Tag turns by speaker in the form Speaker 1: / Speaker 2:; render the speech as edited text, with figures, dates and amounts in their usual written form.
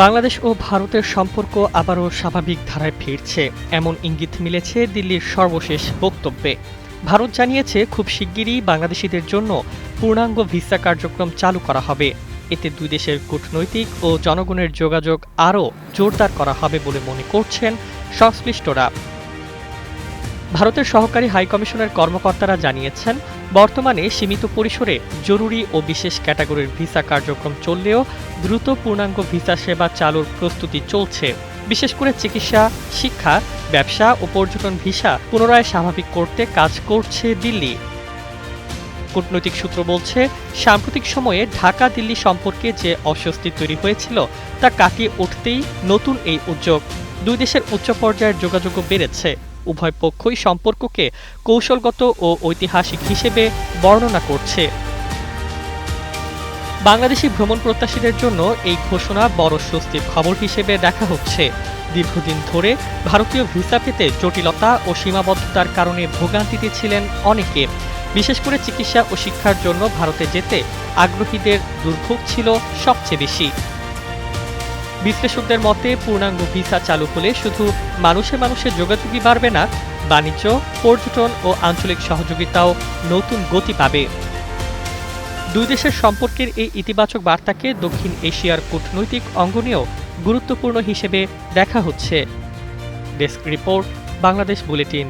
Speaker 1: বাংলাদেশ ও ভারতের সম্পর্ক আবারও স্বাভাবিক ধারায় ফিরছে, এমন ইঙ্গিত মিলেছে দিল্লির সর্বশেষ বক্তব্যে। ভারত জানিয়েছে খুব শিগগিরই বাংলাদেশিদের জন্য পূর্ণাঙ্গ ভিসা কার্যক্রম চালু করা হবে। এতে দুই দেশের কূটনৈতিক ও জনগণের যোগাযোগ আরও জোরদার করা হবে বলে মনে করছেন সংশ্লিষ্টরা। ভারতের সহকারী হাইকমিশনের কর্মকর্তারা জানিয়েছেন, বর্তমানে সীমিত পরিসরে জরুরি ও বিশেষ ক্যাটাগরির ভিসা কার্যক্রম চললেও দ্রুত পূর্ণাঙ্গ ভিসা সেবা চালুর প্রস্তুতি চলছে। বিশেষ করে চিকিৎসা, শিক্ষা, ব্যবসা ও পর্যটন ভিসা পুনরায় স্বাভাবিক করতে কাজ করছে দিল্লি। কূটনৈতিক সূত্র বলছে, সাম্প্রতিক সময়ে ঢাকা দিল্লি সম্পর্কে যে অস্বস্তি তৈরি হয়েছিল তা কাটিয়ে উঠতেই নতুন এই উদ্যোগ। দুই দেশের উচ্চ পর্যায়ের যোগাযোগও বেড়েছে। উভয় পক্ষই সম্পর্ককে কৌশলগত ও ঐতিহাসিক হিসেবে বর্ণনা করছে। বাংলাদেশি ভ্রমণ প্রত্যাশীদের জন্য এই ঘোষণা বড় স্বস্তির খবর হিসেবে দেখা হচ্ছে। দীর্ঘদিন ধরে ভারতীয় ভিসা পেতে জটিলতা ও সীমাবদ্ধতার কারণে ভোগান্তিতে ছিলেন অনেকে। বিশেষ করে চিকিৎসা ও শিক্ষার জন্য ভারতে যেতে আগ্রহীদের দুর্ভোগ ছিল সবচেয়ে বেশি। বিশ্লেষকদের মতে, পূর্ণাঙ্গ ভিসা চালু হলে শুধু মানুষে মানুষে যোগাযোগই বাড়বে না, বাণিজ্য, পর্যটন ও আঞ্চলিক সহযোগিতাও নতুন গতি পাবে। দুই দেশের সম্পর্কের এই ইতিবাচক বার্তাকে দক্ষিণ এশিয়ার কূটনৈতিক অঙ্গনেও গুরুত্বপূর্ণ হিসেবে দেখা হচ্ছে। Desk report, Bangladesh bulletin.